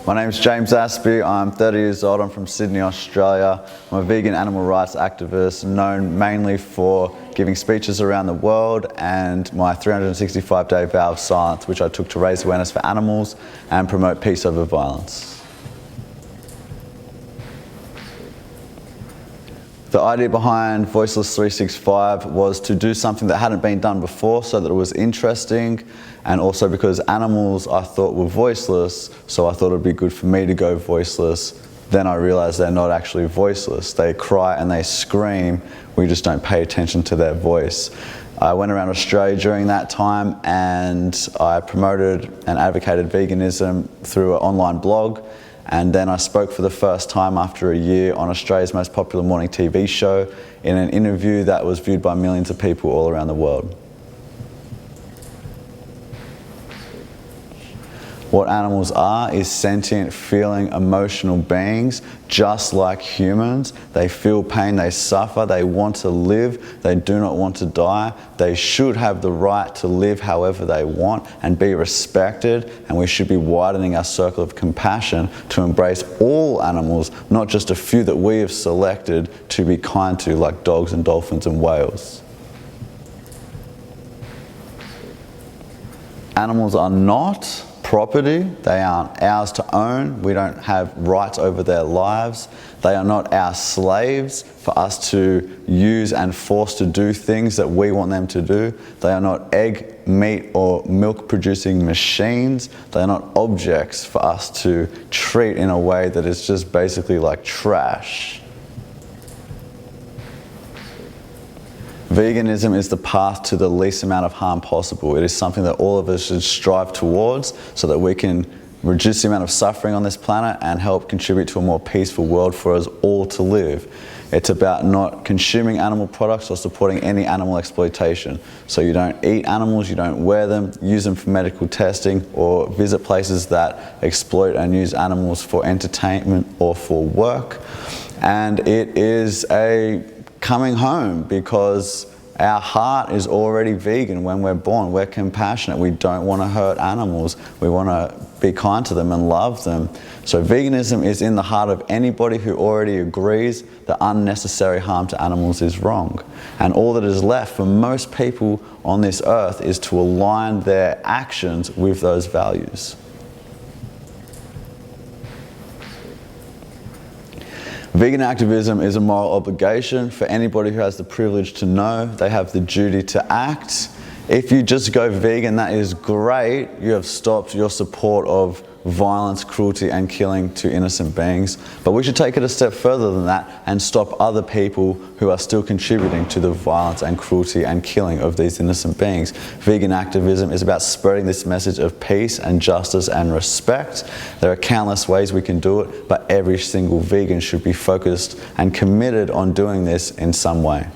My name's James Aspey, I'm 30 years old, I'm from Sydney, Australia. I'm a vegan animal rights activist known mainly for giving speeches around the world and my 365-day vow of silence, which I took to raise awareness for animals and promote peace over violence. The idea behind Voiceless 365 was to do something that hadn't been done before so that it was interesting, and also because animals I thought were voiceless, so I thought it would be good for me to go voiceless. Then I realized they're not actually voiceless. They cry and they scream, we just don't pay attention to their voice. I went around Australia during that time and I promoted and advocated veganism through an online blog. And then I spoke for the first time after a year on Australia's most popular morning TV show in an interview that was viewed by millions of people all around the world. What animals are is sentient, feeling, emotional beings, just like humans. They feel pain, they suffer, they want to live, they do not want to die. They should have the right to live however they want and be respected, and we should be widening our circle of compassion to embrace all animals, not just a few that we have selected to be kind to, like dogs and dolphins and whales. Animals are not property, they aren't ours to own, we don't have rights over their lives, they are not our slaves for us to use and force to do things that we want them to do. They are not egg, meat or milk producing machines, they are not objects for us to treat in a way that is just basically like trash. Veganism is the path to the least amount of harm possible. It is something that all of us should strive towards so that we can reduce the amount of suffering on this planet and help contribute to a more peaceful world for us all to live. It's about not consuming animal products or supporting any animal exploitation. So you don't eat animals, you don't wear them, use them for medical testing, or visit places that exploit and use animals for entertainment or for work. And it is a coming home because our heart is already vegan when we're born. We're compassionate. We don't want to hurt animals. We want to be kind to them and love them. So veganism is in the heart of anybody who already agrees that unnecessary harm to animals is wrong. And all that is left for most people on this earth is to align their actions with those values. Vegan activism is a moral obligation for anybody who has the privilege to know. They have the duty to act. If you just go vegan, that is great. You have stopped your support of violence, cruelty and killing to innocent beings. But we should take it a step further than that and stop other people who are still contributing to the violence and cruelty and killing of these innocent beings. Vegan activism is about spreading this message of peace and justice and respect. There are countless ways we can do it, but every single vegan should be focused and committed on doing this in some way.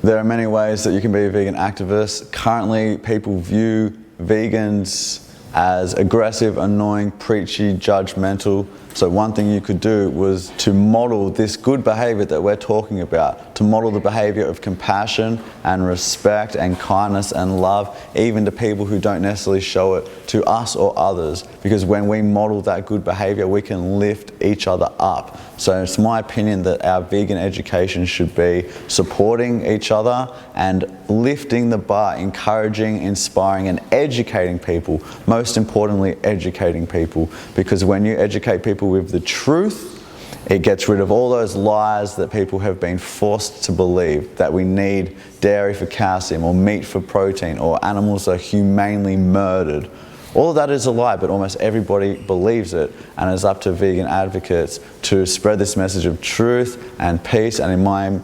There are many ways that you can be a vegan activist. Currently, people view vegans as aggressive, annoying, preachy, judgmental. So one thing you could do was to model this good behavior that we're talking about, to model the behavior of compassion and respect and kindness and love, even to people who don't necessarily show it to us or others. Because when we model that good behavior, we can lift each other up. So it's my opinion that our vegan education should be supporting each other and lifting the bar, encouraging, inspiring and educating people. Most importantly, educating people. Because when you educate people with the truth, it gets rid of all those lies that people have been forced to believe, that we need dairy for calcium or meat for protein or animals are humanely murdered. All of that is a lie, but almost everybody believes it, and it's up to vegan advocates to spread this message of truth and peace. And in my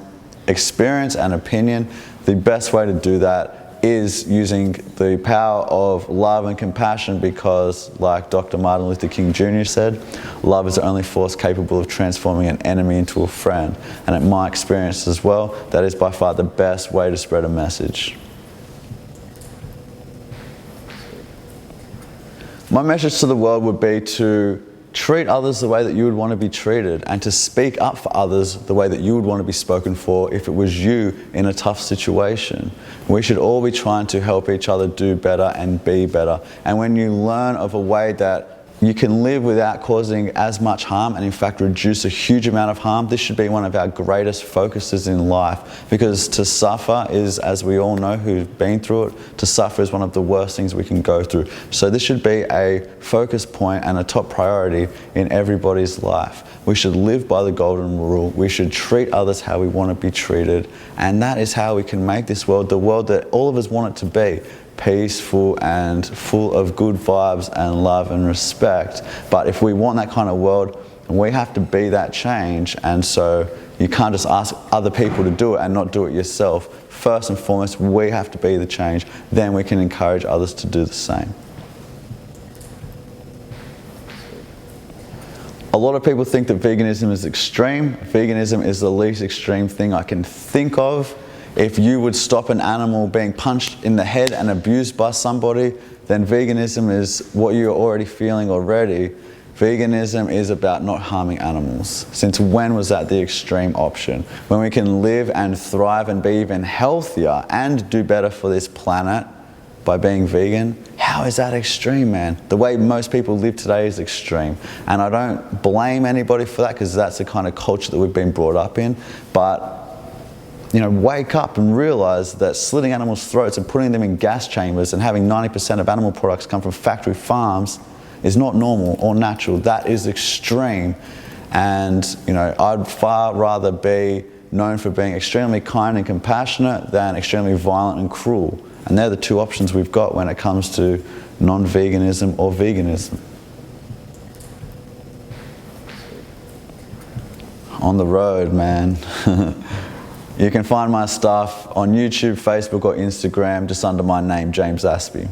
experience and opinion, the best way to do that is using the power of love and compassion, because like Dr. Martin Luther King Jr. said, love is the only force capable of transforming an enemy into a friend. And in my experience as well, that is by far the best way to spread a message. My message to the world would be to treat others the way that you would want to be treated, and to speak up for others the way that you would want to be spoken for if it was you in a tough situation. We should all be trying to help each other do better and be better. And when you learn of a way that you can live without causing as much harm, and in fact reduce a huge amount of harm, this should be one of our greatest focuses in life. Because to suffer is, as we all know who've been through it, to suffer is one of the worst things we can go through. So this should be a focus point and a top priority in everybody's life. We should live by the golden rule. We should treat others how we want to be treated. And that is how we can make this world the world that all of us want it to be. Peaceful and full of good vibes and love and respect. But if we want that kind of world, we have to be that change. And so you can't just ask other people to do it and not do it yourself. First and foremost, we have to be the change. Then we can encourage others to do the same. A lot of people think that veganism is extreme. Veganism is the least extreme thing I can think of. If you would stop an animal being punched in the head and abused by somebody, then veganism is what you're already feeling already. Veganism is about not harming animals. Since when was that the extreme option? When we can live and thrive and be even healthier and do better for this planet by being vegan, how is that extreme, man? The way most people live today is extreme. And I don't blame anybody for that, because that's the kind of culture that we've been brought up in. But wake up and realize that slitting animals' throats and putting them in gas chambers and having 90% of animal products come from factory farms is not normal or natural. That is extreme. And, I'd far rather be known for being extremely kind and compassionate than extremely violent and cruel. And they're the two options we've got when it comes to non-veganism or veganism. On the road, man. You can find my stuff on YouTube, Facebook or Instagram just under my name, James Aspey.